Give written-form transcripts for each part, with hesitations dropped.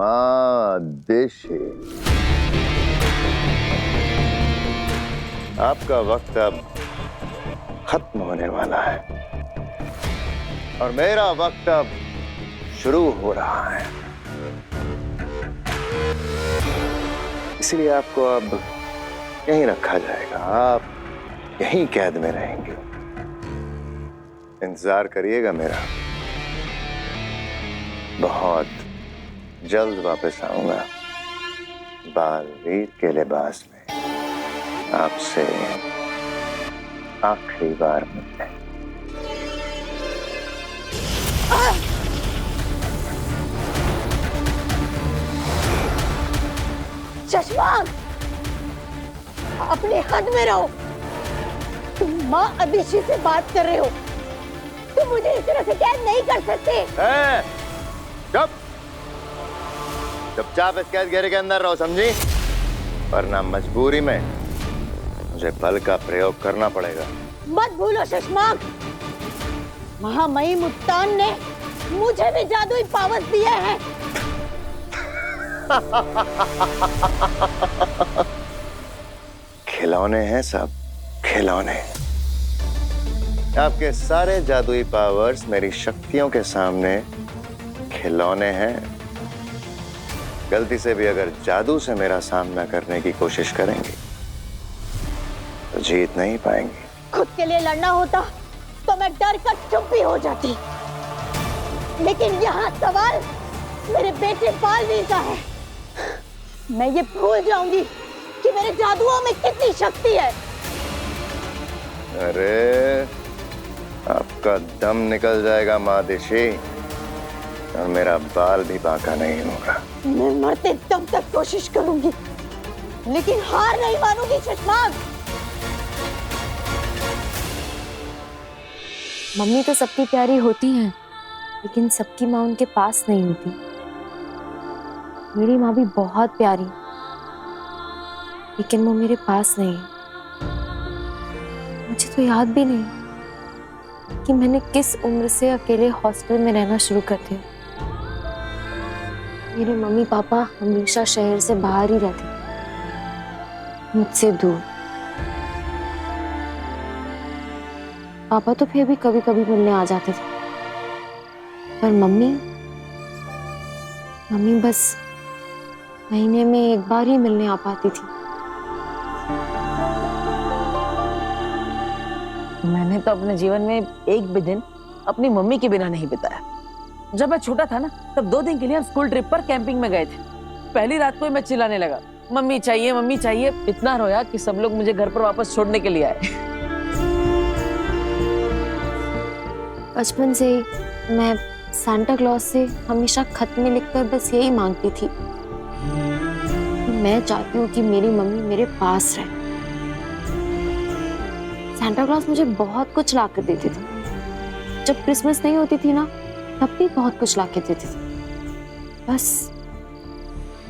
माँ देशी, आपका वक्त अब खत्म होने वाला है और मेरा वक्त अब शुरू हो रहा है। इसलिए आपको अब यहीं रखा जाएगा, आप यहीं कैद में रहेंगे। इंतजार करिएगा मेरा, बहुत जल्द वापस आऊंगा बालवीर के लिबास में, आपसे आखिरी बार मिलने। चश्मा, अपने हद में रहो। तुम माँ अभिषी से बात कर रहे हो, तुम मुझे इस तरह से कैद नहीं कर सकते। चुप, चुपचाप इस कैद घेरे के अंदर रहो, समझी? वरना मजबूरी में मुझे बल का प्रयोग करना पड़ेगा। मत भूलो शशमाक, महामहिम मुत्तान ने मुझे भी जादुई पावर्स दिए हैं। खिलौने हैं सब, खिलौने। आपके सारे जादुई पावर्स मेरी शक्तियों के सामने खिलौने हैं। गलती से भी अगर जादू से मेरा सामना करने की कोशिश करेंगे तो जीत नहीं पाएंगे। खुद के लिए लड़ना होता तो मैं डर कर चुप भी हो जाती, लेकिन यहाँ सवाल मेरे बेटे बालवीर का है। मैं ये भूल जाऊंगी कि मेरे जादुओं में कितनी शक्ति है। अरे, आपका दम निकल जाएगा माँ देशी, और मेरा बाल भी बांका नहीं होगा। मैं मरते दम तक कोशिश करूंगी, लेकिन हार नहीं मानूंगी शशमाक। मम्मी तो सबकी प्यारी होती हैं, लेकिन सबकी माँ उनके पास नहीं होती। मेरी माँ भी बहुत प्यारी, लेकिन वो मेरे पास नहीं है। मुझे तो याद भी नहीं कि मैंने किस उम्र से अकेले हॉस्टल में रहना शुरू कर दिया। मेरे मम्मी पापा हमेशा शहर से बाहर ही रहते, मुझसे दूर। पापा तो फिर भी कभी कभी मिलने आ जाते थे, पर मम्मी बस महीने में एक बार ही मिलने आ पाती थी। मैंने तो अपने जीवन में एक भी दिन अपनी मम्मी के बिना नहीं बिताया। जब मैं छोटा था ना, तब 2 दिन के लिए हम स्कूल ट्रिप पर कैंपिंग में गए थे। पहली रात को ही मैं चिल्लाने लगा, मम्मी चाहिए मम्मी चाहिए। इतना रोया कि सब लोग मुझे घर पर वापस छोड़ने के लिए आए। बचपन से मैं सांता क्लॉज से हमेशा खत में लिखकर बस यही मांगती थी कि मैं चाहती हूँ कि मेरी मम्मी मेरे पास रहे। सांता क्लॉज मुझे बहुत कुछ ला कर देती थी। जब क्रिसमस नहीं होती थी ना, तब भी बहुत कुछ ला के देती थी। बस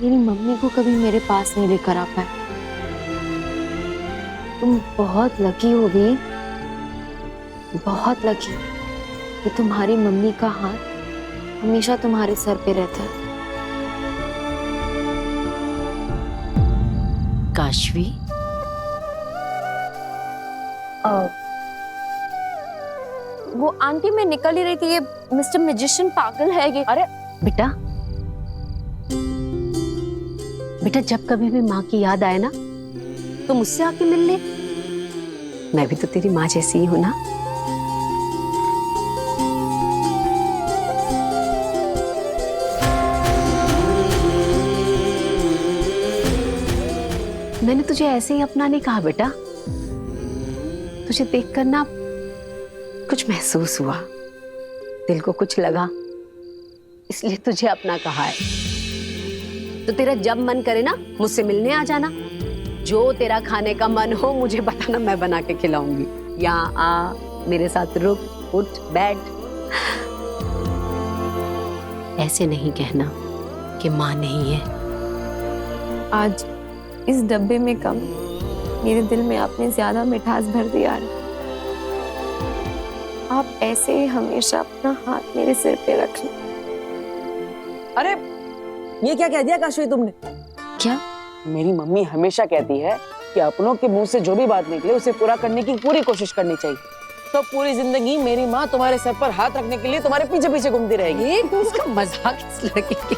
मेरी मम्मी को कभी मेरे पास नहीं लेकर आ पाए। तुम बहुत लकी हो भी, बहुत लकी कि तुम्हारी मम्मी का हाथ हमेशा तुम्हारे सर पे रहता है। काशवी, वो आंटी, मैं निकल ही रही थी, ये मिस्टर मैजिशियन पागल है ये। अरे बेटा, बेटा जब कभी भी माँ की याद आए ना, तो मुझसे आके मिल ले। मैं भी तो तेरी माँ जैसी ही हूं ना। मैंने तुझे ऐसे ही अपना नहीं कहा बेटा, तुझे देखकर ना कुछ महसूस हुआ, दिल को कुछ लगा, इसलिए तुझे अपना कहा है। तो तेरा जब मन करे ना, मुझसे मिलने आ जाना। जो तेरा खाने का मन हो मुझे बताना, मैं बना के खिलाऊंगी। यहाँ आ, मेरे साथ रुक, उठ, बैठ। ऐसे नहीं कहना कि माँ नहीं है। आज इस डब्बे में कम, मेरे दिल में आपने ज्यादा मिठास भर दिया। आप ऐसे ही हमेशा अपना हाथ मेरे सिर पे रखना। अरे ये क्या कह दिया काशवी तुमने? क्या? मेरी मम्मी हमेशा कहती है कि अपनों के मुंह से जो भी बात निकले उसे पूरा करने की पूरी कोशिश करनी चाहिए। तो पूरी जिंदगी मेरी माँ तुम्हारे सर पर हाथ रखने के लिए तुम्हारे पीछे पीछे घूमती रहेगी। ये उसका मजाक इस लड़के के।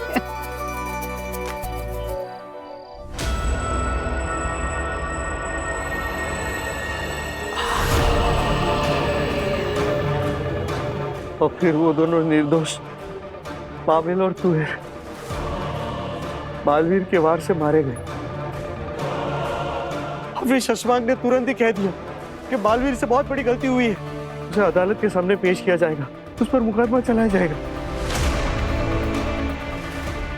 और फिर वो दोनों निर्दोष पाबिल और तुहेर बालवीर के वार से मारे गए। फिर शशांक ने तुरंत ही कह दिया कि बालवीर से बहुत बड़ी गलती हुई है, उसे अदालत के सामने पेश किया जाएगा, उस पर मुकदमा चलाया जाएगा।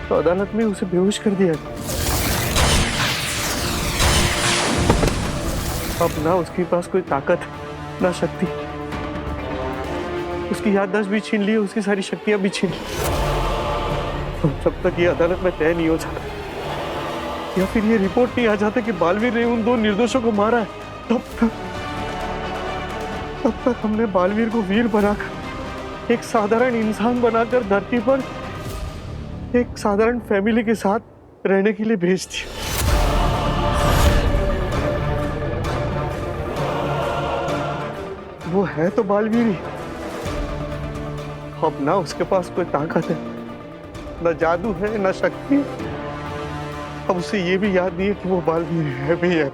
तो अदालत में उसे बेहोश कर दिया। अब ना उसके पास कोई ताकत ना शक्ति, उसकी याददाश्त भी छीन ली, उसकी सारी शक्तियां भी छीन ली। जब तक ये अदालत में तय नहीं हो जाता या फिर ये रिपोर्ट नहीं आ जाता कि बालवीर ने उन दो निर्दोषों को मारा है, तब तक हमने बालवीर को वीर बनाकर, एक साधारण इंसान बनाकर धरती पर एक साधारण फैमिली के साथ रहने के लिए भेज दिया। वो है तो बालवीर ही, अब ना उसके पास कोई ताकत है, ना जादू है, ना शक्ति। अब उसे ये भी याद नहीं है कि वो बालवीर है भी है।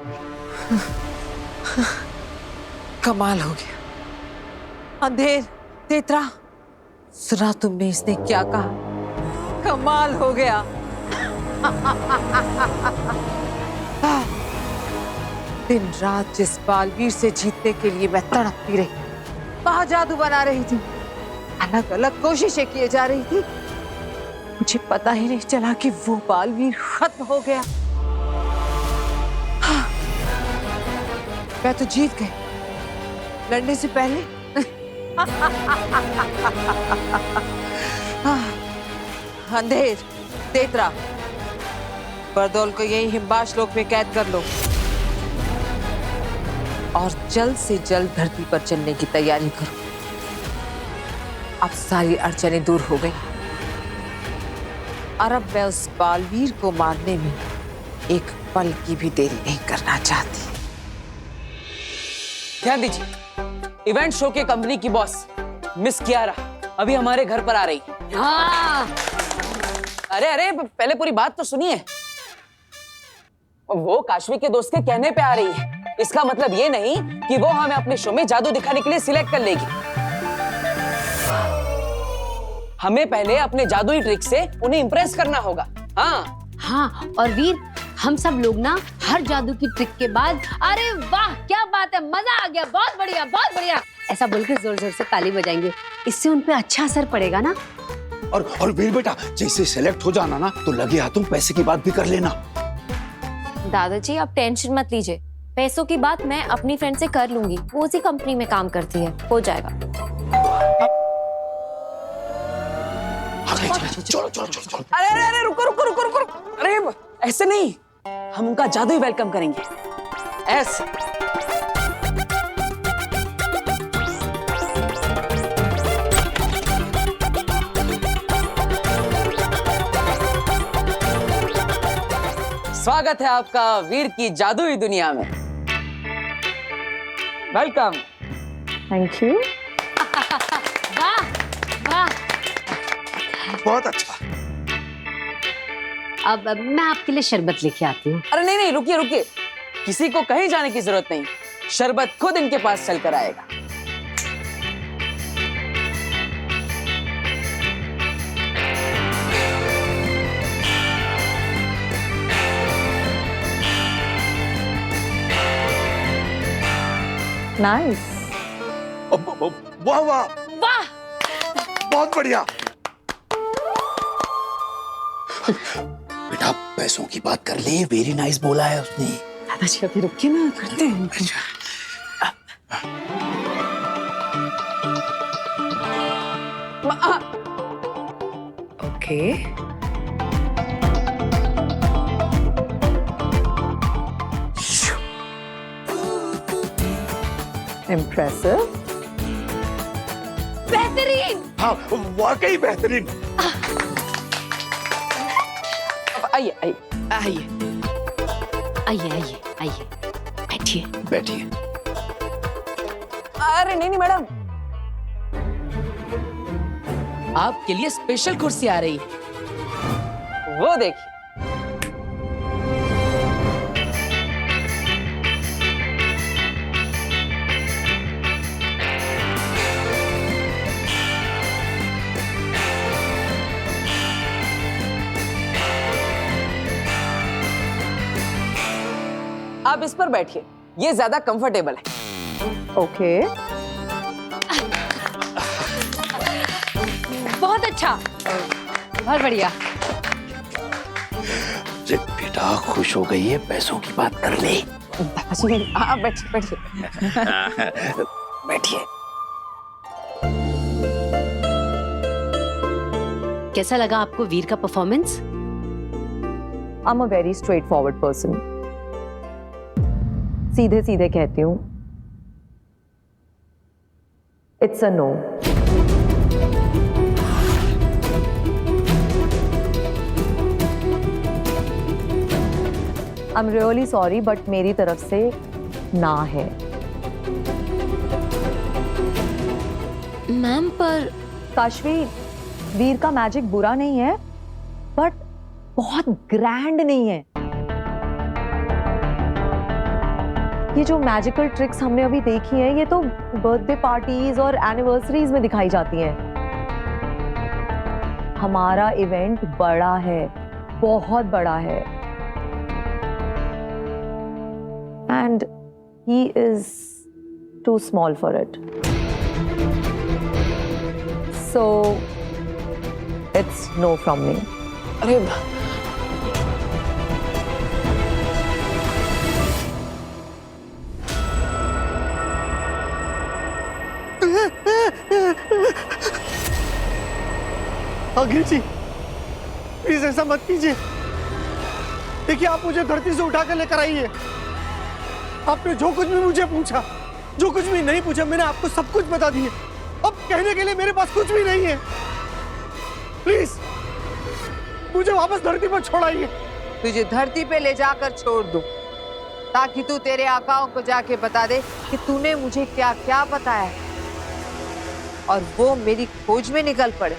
कमाल हो गया। अंधेर, तेतरा, सुना तुमने इसने क्या कहा? कमाल हो गया। दिन रात जिस बालवीर से जीतने के लिए मैं तड़पती रही, वहां जादू बना रही थी, अलग अलग कोशिशें किए जा रही थी, मुझे पता ही नहीं चला कि वो बालवीर खत्म हो गया। हाँ, मैं तो जीत गई लड़ने से पहले। अंधेर, तेतरा, बरदौल को यही हिमबाश लोक में कैद कर लो और जल्द से जल्द धरती पर चलने की तैयारी करो। अब सारी अड़चनें दूर हो गई और अब मैं उस बालवीर को मारने में एक पल की भी देरी नहीं करना चाहती। ध्यान दीजिए, इवेंट शो के कंपनी की बॉस मिस कियारा अभी हमारे घर पर आ रही। हाँ। अरे अरे पहले पूरी बात तो सुनिए। वो काशवी के दोस्त के कहने पे आ रही है, इसका मतलब ये नहीं कि वो हमें अपने शो में जादू दिखाने के लिए सिलेक्ट कर लेगी। हमें पहले अपने जादुई ट्रिक से उन्हें इंप्रेस करना होगा। हाँ हाँ, और वीर, हम सब लोग ना हर जादू की ट्रिक के बाद अरे वाह क्या बात है, मजा आ गया, बहुत बढ़िया बहुत बढ़िया, ऐसा बोलकर जोर जोर से ताली बजाएंगे। इससे उन पे अच्छा असर पड़ेगा ना। और वीर बेटा, जैसे सेलेक्ट हो जाना ना तो लगे हाथों पैसे की बात भी कर लेना। दादाजी आप टेंशन मत लीजिए, पैसों की बात मैं अपनी फ्रेंड से कर लूंगी, वो उसी कंपनी में काम करती है, हो जाएगा। चलो चलो चलो चलो। अरे अरे अरे रुको रुको रुको रुको, अरे ऐसे नहीं, हम उनका जादुई वेलकम करेंगे, ऐसे। स्वागत है आपका वीर की जादुई दुनिया में। वेलकम। Thank you. वाह वाह। बहुत अच्छा। अब मैं आपके लिए शरबत लेके आती हूँ। अरे नहीं नहीं, रुकिए रुकिए, किसी को कहीं जाने की जरूरत नहीं, शरबत खुद इनके पास चल कर आएगा। नाइस। वाह वाह वाह, बहुत बढ़िया। बेटा पैसों की बात कर ले, वेरी नाइस बोला है उसने। दादाजी अभी रुकिए ना, करते हैं। Okay, impressive. बेहतरीन। हाँ वाकई बेहतरीन। आइए आइए आइए। आइए आइए आइए, बैठिए। बैठिए। अरे नहीं नहीं मैडम, आपके लिए स्पेशल कुर्सी आ रही है। वो देखिए। आप इस पर बैठिए, ये ज्यादा कंफर्टेबल है। ओके। बहुत अच्छा, बहुत बढ़िया। अरे बेटा खुश हो गई है, पैसों की बात कर ले। दादाजी आप बैठिए बैठिए। बैठिए। कैसा लगा आपको वीर का performance? I'm a very straightforward person. सीधे सीधे कहती हूँ, It's a no. I'm really sorry, but मेरी तरफ से ना है। मैम पर काशवी, वीर का मैजिक बुरा नहीं है, बट बहुत ग्रैंड नहीं है। ये जो मैजिकल ट्रिक्स हमने अभी देखी हैं, ये तो बर्थडे पार्टीज और एनिवर्सरीज में दिखाई जाती हैं। हमारा इवेंट बड़ा है, बहुत बड़ा है, and he is too small for it. So it's no from me. अरे आगे जी प्लीज ऐसा मत कीजिए। देखिए आप मुझे धरती से उठाकर लेकर आई है। आपने जो कुछ भी मुझे पूछा, जो कुछ भी नहीं पूछा, मैंने आपको सब कुछ बता दिया। अब कहने के लिए मेरे पास कुछ भी नहीं है। प्लीज मुझे वापस धरती पर छोड़ाइए। तुझे धरती पे ले जाकर छोड़ दूं, ताकि तू तेरे आकाओं को जाके बता दे कि तूने मुझे क्या क्या बताया, और वो मेरी खोज में निकल पड़े।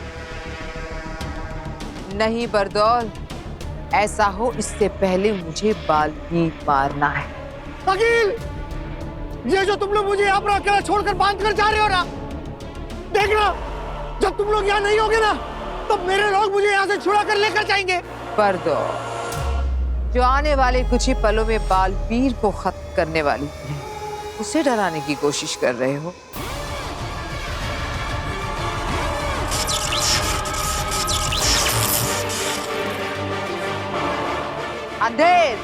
नहीं बरदौल, ऐसा हो इससे पहले मुझे बाल्मीक मारना है। वकील, ये जो तुम लोग मुझे यहाँ पर अकेला छोड़कर बांध कर जा रहे हो ना, देखना जब तुम लोग यहाँ नहीं होगे ना, तब मेरे लोग मुझे यहाँ से छुड़ा कर लेकर जाएंगे। बरदौल, जो आने वाले कुछ ही पलों में बालवीर को खत्म करने वाली है, उसे डराने की कोशिश कर रहे हो। अंधेर,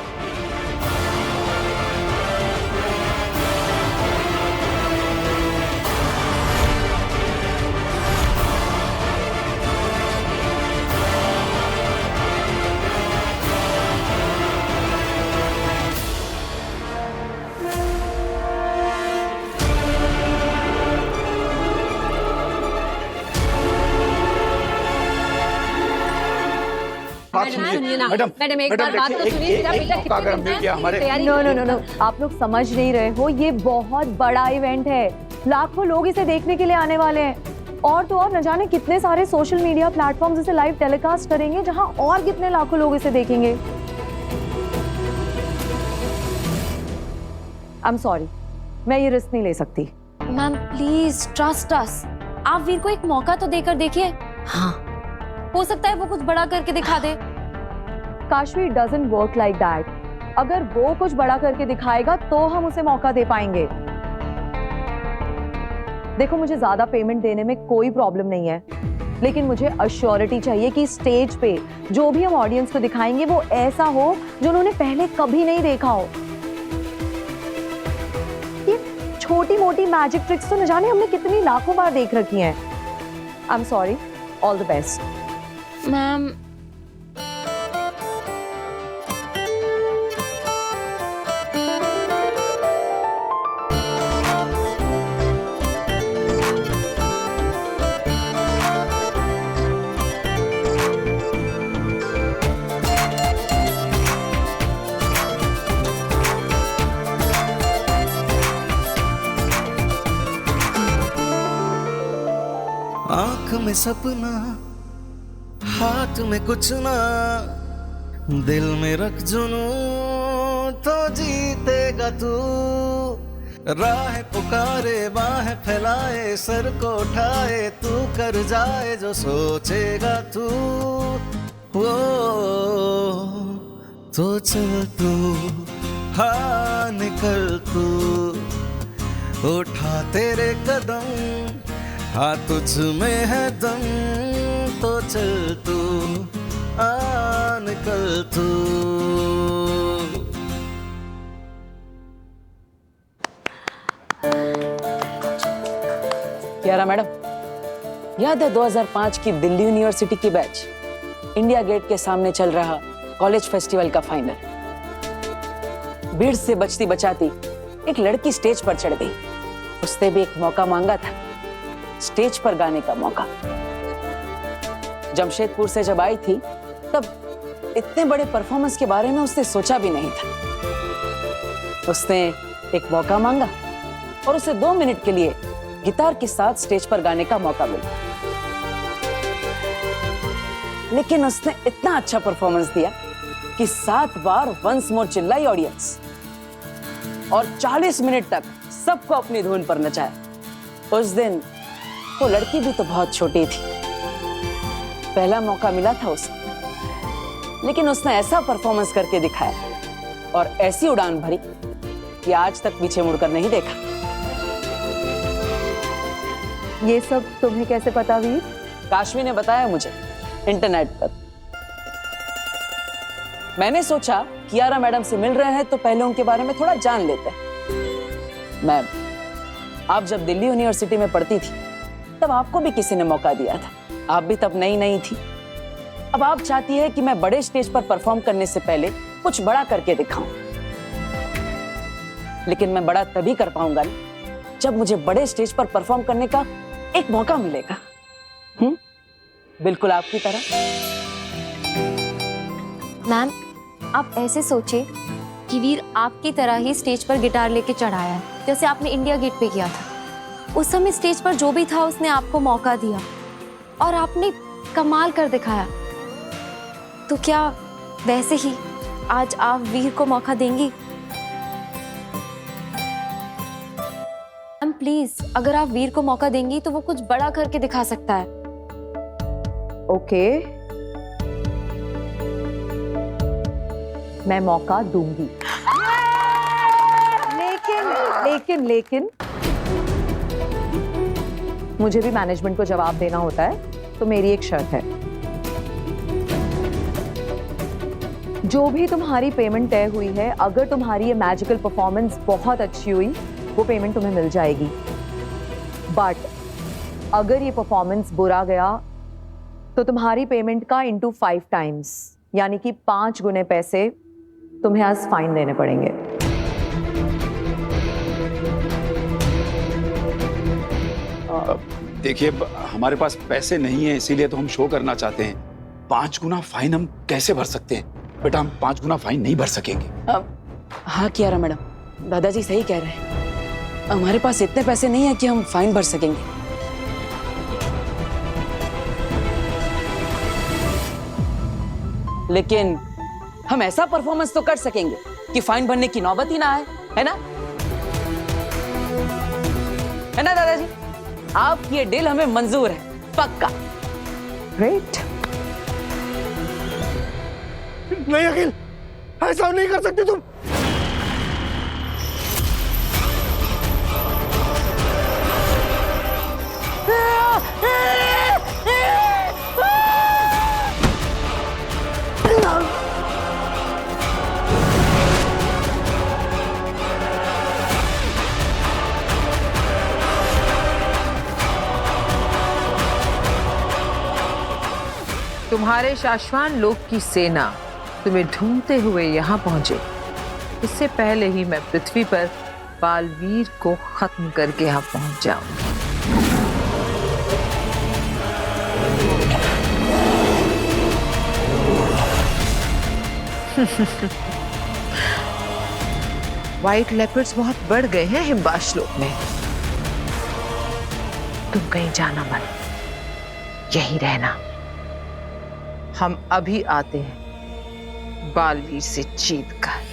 मैडम एक बार बात तो सुनिए। मेरा बेटा कितने नो नो नो नो, आप लोग समझ नहीं रहे हो, ये बहुत बड़ा इवेंट है। लाखों लोग इसे देखने के लिए आने वाले हैं, और तो और न जाने कितने सारे सोशल मीडिया प्लेटफॉर्म्स इसे लाइव टेलीकास्ट करेंगे, जहां और कितने लाखों लोग इसे देखेंगे। आई एम सॉरी, मैं ये रिस्क नहीं ले सकती। Ma'am please trust us. आप वीर को एक मौका तो देकर देखिए। हाँ, हो सकता है वो कुछ बड़ा करके दिखा दे। Kashvi, it doesn't work like that. अगर वो कुछ बड़ा करके दिखाएगा तो हम उसे मौका दे पाएंगे। देखो, मुझे ज्यादा पेमेंट देने में कोई प्रॉब्लम नहीं है, लेकिन मुझे अश्योरिटी चाहिए कि स्टेज पे जो भी हम ऑडियंस को दिखाएंगे वो ऐसा हो जो उन्होंने पहले कभी नहीं देखा हो। ये छोटी मोटी मैजिक ट्रिक्स तो न जाने हमने कितनी लाखों बार देख रखी हैं। I am sorry, all the best. Ma'am आंख में सपना, हाथ में कुछ ना, दिल में रख जुनू तो जीतेगा तू। राह पुकारे बाहें फैलाए, सर को उठाए, तू कर जाए जो सोचेगा तू। वो तो चल तू, हाँ निकल तू, उठा तेरे कदम, हाँ तुझ में है दम, तो चल तू, आ निकल तू। कियारा मैडम, याद है 2005 की दिल्ली यूनिवर्सिटी की बैच इंडिया गेट के सामने चल रहा कॉलेज फेस्टिवल का फाइनल। भीड़ से बचती बचाती एक लड़की स्टेज पर चढ़ गई। उसने भी एक मौका मांगा था, स्टेज पर गाने का मौका। जमशेदपुर से जब आई थी तब इतने बड़े परफॉर्मेंस के बारे में उसने सोचा भी नहीं था। उसने एक मौका मांगा और उसे 2 मिनट के लिए गिटार के साथ स्टेज पर गाने का मौका मिला। लेकिन उसने इतना अच्छा परफॉर्मेंस दिया कि 7 बार वंस मोर चिल्लाई ऑडियंस और 40 मिनट तक सबको अपनी धुन पर नचाया। उस दिन वो लड़की भी तो बहुत छोटी थी, पहला मौका मिला था उसे, लेकिन उसने ऐसा परफॉर्मेंस करके दिखाया और ऐसी उड़ान भरी कि आज तक पीछे मुड़कर नहीं देखा। ये सब तुम्हें कैसे पता वीर? काशवी ने बताया मुझे इंटरनेट पर। मैंने सोचा कियारा मैडम से मिल रहे हैं तो पहले उनके बारे में थोड़ा जान लेते हैं। मैम, आप जब दिल्ली यूनिवर्सिटी में पढ़ती थी तब आपको भी किसी ने मौका दिया था। आप भी तब नई नई थी। अब आप चाहती है कि मैं बड़े स्टेज पर परफॉर्म करने से पहले कुछ बड़ा करके दिखाऊं। लेकिन मैं बड़ा तभी कर पाऊंगा जब मुझे बड़े स्टेज पर परफॉर्म करने का एक मौका मिलेगा। बिल्कुल आपकी तरह। मैम, आप ऐसे सोचिए कि वीर आपकी तरह ही स्टेज पर गिटार लेके चढ़ाया है, जैसे आपने इंडिया गेट पे किया था। उस समय स्टेज पर जो भी था उसने आपको मौका दिया और आपने कमाल कर दिखाया। तो क्या वैसे ही आज आप वीर को मौका देंगी? मैम प्लीज, अगर आप वीर को मौका देंगी तो वो कुछ बड़ा करके दिखा सकता है। ओके, मैं मौका दूंगी। लेकिन मुझे भी मैनेजमेंट को जवाब देना होता है, तो मेरी एक शर्त है। जो भी तुम्हारी पेमेंट तय हुई है, अगर तुम्हारी ये मैजिकल परफॉर्मेंस बहुत अच्छी हुई, वो पेमेंट तुम्हें मिल जाएगी। बट अगर ये परफॉर्मेंस बुरा गया तो तुम्हारी पेमेंट का इंटू 5 टाइम्स, यानी कि 5 गुने पैसे तुम्हें आज फाइन देने पड़ेंगे। देखिए, हमारे पास पैसे नहीं है, इसीलिए तो हम शो करना चाहते हैं। 5 गुना फाइन हम कैसे भर सकते हैं? बेटा, हम 5 गुना फाइन नहीं भर सकेंगे। हाँ कियारा मैडम, दादाजी सही कह रहे हैं। हमारे पास इतने पैसे नहीं है कि हम फाइन भर सकेंगे। लेकिन हम ऐसा परफॉर्मेंस तो कर सकेंगे कि फाइन भरने की नौबत ही ना आए, है ना? है ना दादाजी? आपकी ये डील हमें मंजूर है, पक्का। ग्रेट। नहीं अखिल, ऐसा नहीं कर सकती तुम। तुम्हारे शाश्वान लोक की सेना तुम्हें ढूंढते हुए यहाँ पहुंचे, इससे पहले ही मैं पृथ्वी पर बालवीर को खत्म करके यहाँ पहुंच जाऊं। व्हाइट लेपर्ड्स बहुत बढ़ गए हैं हिमबाश लोक में। तुम कहीं जाना मत, यहीं रहना। हम अभी आते हैं बालवीर से जीत कर।